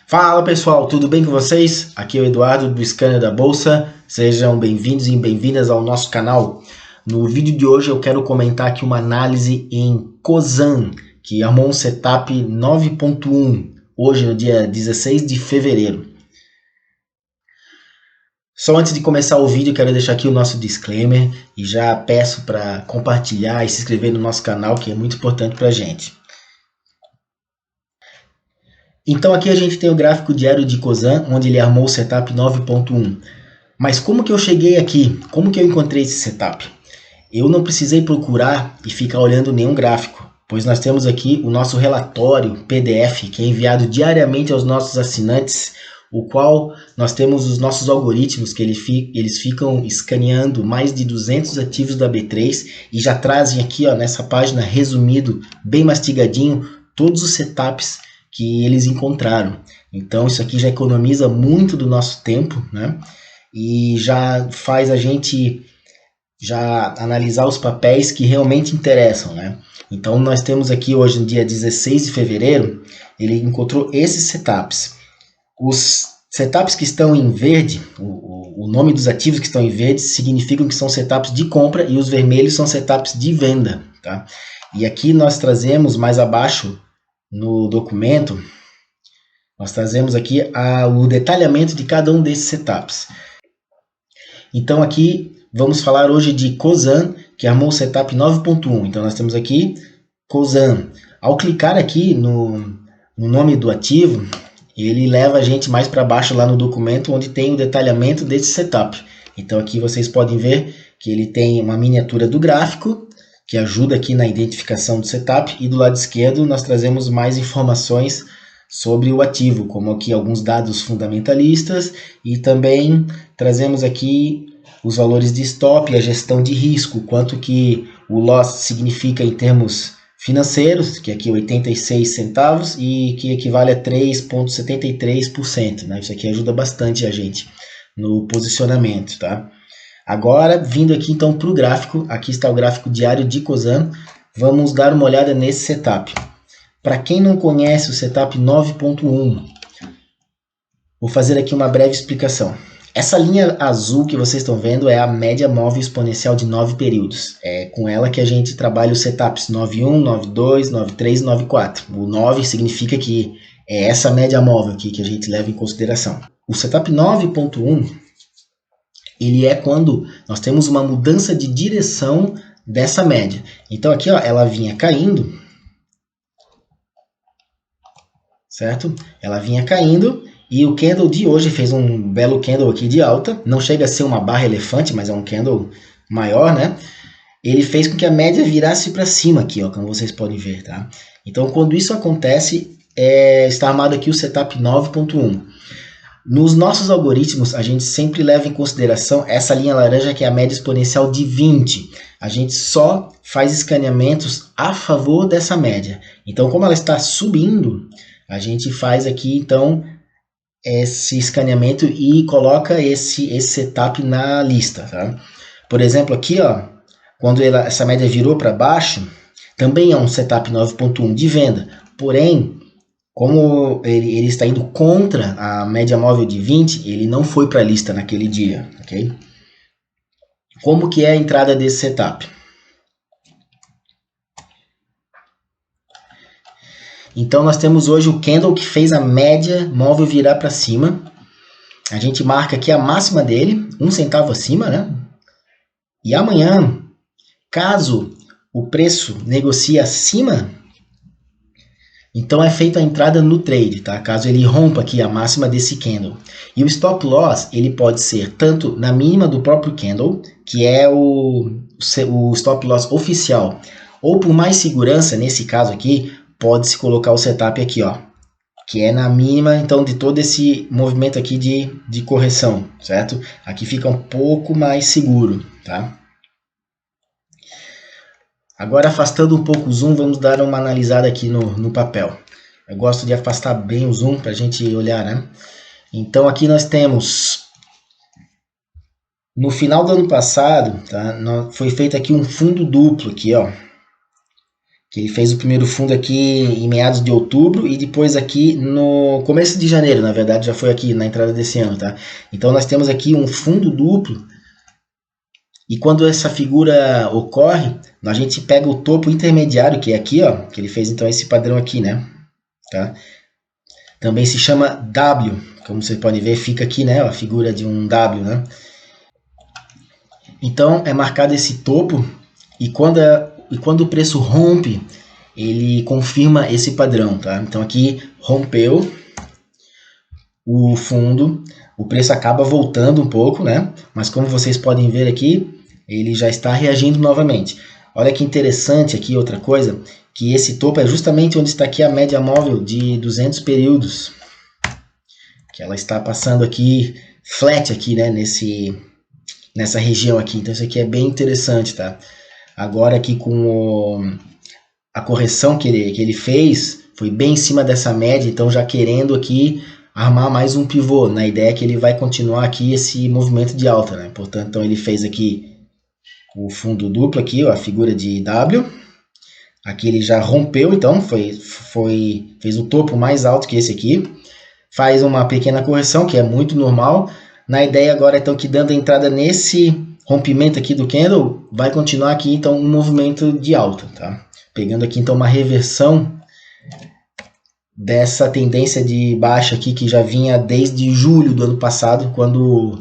Fala pessoal, tudo bem com vocês? Aqui é o Eduardo do Scanner da Bolsa. Sejam bem-vindos e bem-vindas ao nosso canal. No vídeo de hoje eu quero comentar aqui uma análise em Cosan, que armou um setup 9.1, hoje no dia 16 de fevereiro. Só antes de começar o vídeo, quero deixar aqui o nosso disclaimer e já peço para compartilhar e se inscrever no nosso canal, que é muito importante para a gente. Então aqui a gente tem o gráfico diário de Cosan, onde ele armou o setup 9.1. Mas como que eu cheguei aqui? Como que eu encontrei esse setup? Eu não precisei procurar e ficar olhando nenhum gráfico, pois nós temos aqui o nosso relatório PDF, que é enviado diariamente aos nossos assinantes, o qual nós temos os nossos algoritmos, que eles ficam escaneando mais de 200 ativos da B3 e já trazem aqui nessa página resumido, bem mastigadinho, todos os setups que eles encontraram. Então isso aqui já economiza muito do nosso tempo, né? E já faz a gente já analisar os papéis que realmente interessam, né? Então nós temos aqui hoje no dia 16 de fevereiro, ele encontrou esses setups. Os setups que estão em verde, o nome dos ativos que estão em verde significam que são setups de compra e os vermelhos são setups de venda, tá? E aqui nós trazemos mais abaixo no documento, nós trazemos aqui o detalhamento de cada um desses setups. Então aqui vamos falar hoje de Cosan, que armou o setup 9.1. Então nós temos aqui Cosan. Ao clicar aqui no nome do ativo, ele leva a gente mais para baixo lá no documento, onde tem o detalhamento desse setup. Então aqui vocês podem ver que ele tem uma miniatura do gráfico, que ajuda aqui na identificação do setup, e do lado esquerdo nós trazemos mais informações sobre o ativo, como aqui alguns dados fundamentalistas, e também trazemos aqui os valores de stop e a gestão de risco, quanto que o loss significa em termos financeiros, que aqui 86 centavos, e que equivale a 3,73%, né? Isso aqui ajuda bastante a gente no posicionamento, tá? Agora, vindo aqui então para o gráfico, aqui está o gráfico diário de Cosan, vamos dar uma olhada nesse setup. Para quem não conhece o setup 9.1, vou fazer aqui uma breve explicação. Essa linha azul que vocês estão vendo é a média móvel exponencial de 9 períodos. É com ela que a gente trabalha os setups 9.1, 9.2, 9.3 e 9.4. O 9 significa que é essa média móvel aqui que a gente leva em consideração. O setup 9.1 ele é quando nós temos uma mudança de direção dessa média. Então aqui ela vinha caindo, certo? Ela vinha caindo e o candle de hoje fez um belo candle aqui de alta. Não chega a ser uma barra elefante, mas é um candle maior, né? Ele fez com que a média virasse para cima aqui, como vocês podem ver, tá? Então quando isso acontece, está armado aqui o setup 9.1. Nos nossos algoritmos, a gente sempre leva em consideração essa linha laranja, que é a média exponencial de 20. A gente só faz escaneamentos a favor dessa média. Então, como ela está subindo, a gente faz aqui, então, esse escaneamento e coloca esse setup na lista, tá? Por exemplo, aqui, quando essa média virou para baixo, também é um setup 9.1 de venda. Porém, como ele está indo contra a média móvel de 20, ele não foi para a lista naquele dia, ok? Como que é a entrada desse setup? Então nós temos hoje o candle que fez a média móvel virar para cima. A gente marca aqui a máxima dele, 1 centavo acima, né? E amanhã, caso o preço negocie acima, então é feita a entrada no trade, tá? Caso ele rompa aqui a máxima desse candle. E o stop loss, ele pode ser tanto na mínima do próprio candle, que é o stop loss oficial, ou por mais segurança, nesse caso aqui, pode-se colocar o setup aqui, que é na mínima, então, de todo esse movimento aqui de correção, certo? Aqui fica um pouco mais seguro, tá? Agora, afastando um pouco o zoom, vamos dar uma analisada aqui no papel. Eu gosto de afastar bem o zoom para a gente olhar, né? Então, aqui nós temos, no final do ano passado, tá? Foi feito aqui um fundo duplo, aqui, que ele fez o primeiro fundo aqui em meados de outubro e depois aqui no começo de janeiro, na verdade já foi aqui na entrada desse ano, tá? Então nós temos aqui um fundo duplo e quando essa figura ocorre, a gente pega o topo intermediário, que é aqui, ó, que ele fez então esse padrão aqui, né? Tá? Também se chama W, como você pode ver, fica aqui, né, a figura de um W, né? Então é marcado esse topo e quando o preço rompe, ele confirma esse padrão, tá? Então aqui rompeu o fundo, o preço acaba voltando um pouco, né? Mas como vocês podem ver aqui, ele já está reagindo novamente. Olha que interessante aqui outra coisa, que esse topo é justamente onde está aqui a média móvel de 200 períodos, que ela está passando aqui flat aqui, né? Nessa região aqui. Então isso aqui é bem interessante, tá? Agora aqui com a correção que ele fez, foi bem em cima dessa média, então já querendo aqui armar mais um pivô, na ideia que ele vai continuar aqui esse movimento de alta, né? Portanto, então ele fez aqui o fundo duplo aqui, ó, a figura de W. Aqui ele já rompeu, então fez o topo mais alto que esse aqui. Faz uma pequena correção, que é muito normal. Na ideia agora, então, que dando entrada nesse rompimento aqui do candle, vai continuar aqui, então, um movimento de alta, tá? Pegando aqui, então, uma reversão dessa tendência de baixa aqui, que já vinha desde julho do ano passado, quando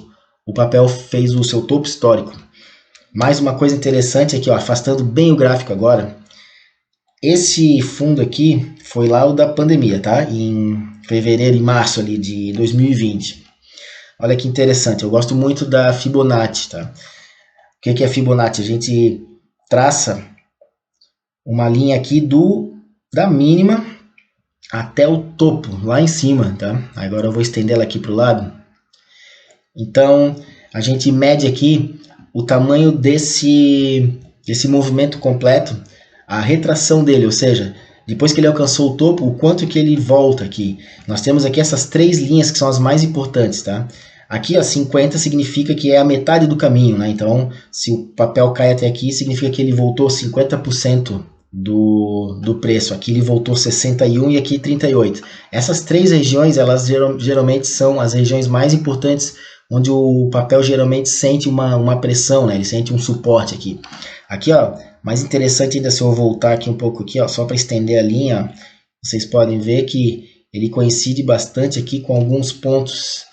o papel fez o seu topo histórico. Mais uma coisa interessante aqui, ó, afastando bem o gráfico agora. Esse fundo aqui foi lá o da pandemia, tá? Em fevereiro e março ali de 2020. Olha que interessante, eu gosto muito da Fibonacci, tá? O que é Fibonacci? A gente traça uma linha aqui da mínima até o topo, lá em cima, tá? Agora eu vou estender ela aqui para o lado. Então, a gente mede aqui o tamanho desse movimento completo, a retração dele, ou seja, depois que ele alcançou o topo, o quanto que ele volta aqui. Nós temos aqui essas três linhas que são as mais importantes, tá? Aqui, ó, 50 significa que é a metade do caminho, né? Então, se o papel cai até aqui, significa que ele voltou 50% do preço. Aqui ele voltou 61 e aqui 38. Essas três regiões, elas geralmente são as regiões mais importantes, onde o papel geralmente sente uma pressão, né? Ele sente um suporte aqui. Aqui, ó, mais interessante ainda, se eu voltar aqui um pouco aqui, ó, só para estender a linha, ó, vocês podem ver que ele coincide bastante aqui com alguns pontos,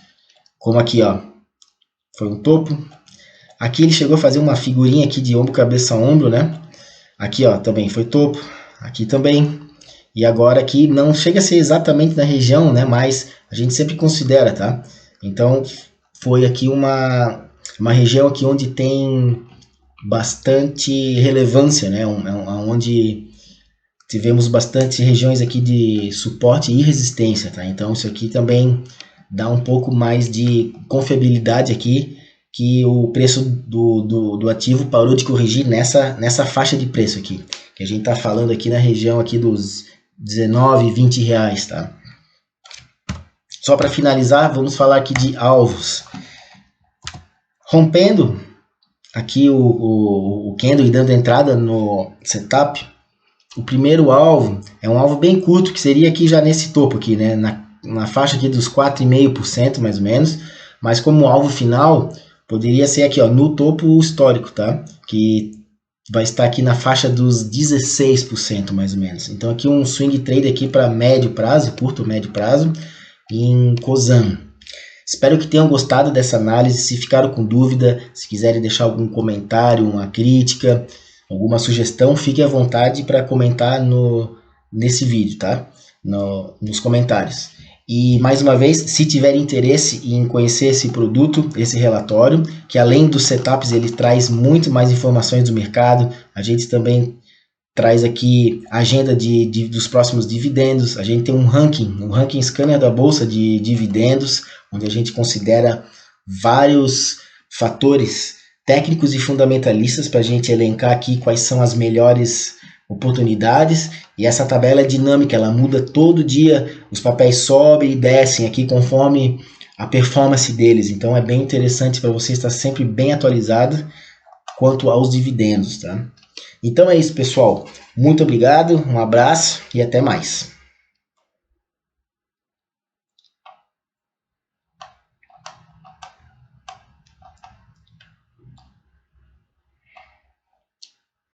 como aqui, ó, foi um topo. Aqui ele chegou a fazer uma figurinha aqui de ombro, cabeça, ombro, né? Aqui, ó, também foi topo. Aqui também. E agora aqui não chega a ser exatamente na região, né? Mas a gente sempre considera, tá? Então, foi aqui uma região aqui onde tem bastante relevância, né? Onde tivemos bastante regiões aqui de suporte e resistência, tá? Então, isso aqui também dá um pouco mais de confiabilidade aqui, que o preço do ativo parou de corrigir nessa faixa de preço aqui, que a gente está falando aqui na região aqui dos 19, 20 reais, tá? Só para finalizar, vamos falar aqui de alvos. Rompendo aqui o candle e dando entrada no setup, o primeiro alvo é um alvo bem curto, que seria aqui já nesse topo aqui, né? Na faixa aqui dos 4,5% mais ou menos, mas como alvo final poderia ser aqui, ó, no topo histórico, tá? Que vai estar aqui na faixa dos 16% mais ou menos. Então aqui um swing trade aqui para médio prazo, curto médio prazo, em Cosan. Espero que tenham gostado dessa análise. Se ficaram com dúvida, se quiserem deixar algum comentário, uma crítica, alguma sugestão, fiquem à vontade para comentar nesse vídeo, tá? Nos comentários. E mais uma vez, se tiver interesse em conhecer esse produto, esse relatório, que além dos setups ele traz muito mais informações do mercado, a gente também traz aqui a agenda dos próximos dividendos, a gente tem um ranking scanner da bolsa de dividendos, onde a gente considera vários fatores técnicos e fundamentalistas para a gente elencar aqui quais são as melhores oportunidades, e essa tabela é dinâmica, ela muda todo dia, os papéis sobem e descem aqui conforme a performance deles, então é bem interessante para você estar sempre bem atualizado quanto aos dividendos, tá? Então é isso, pessoal, Muito obrigado, um abraço e até mais.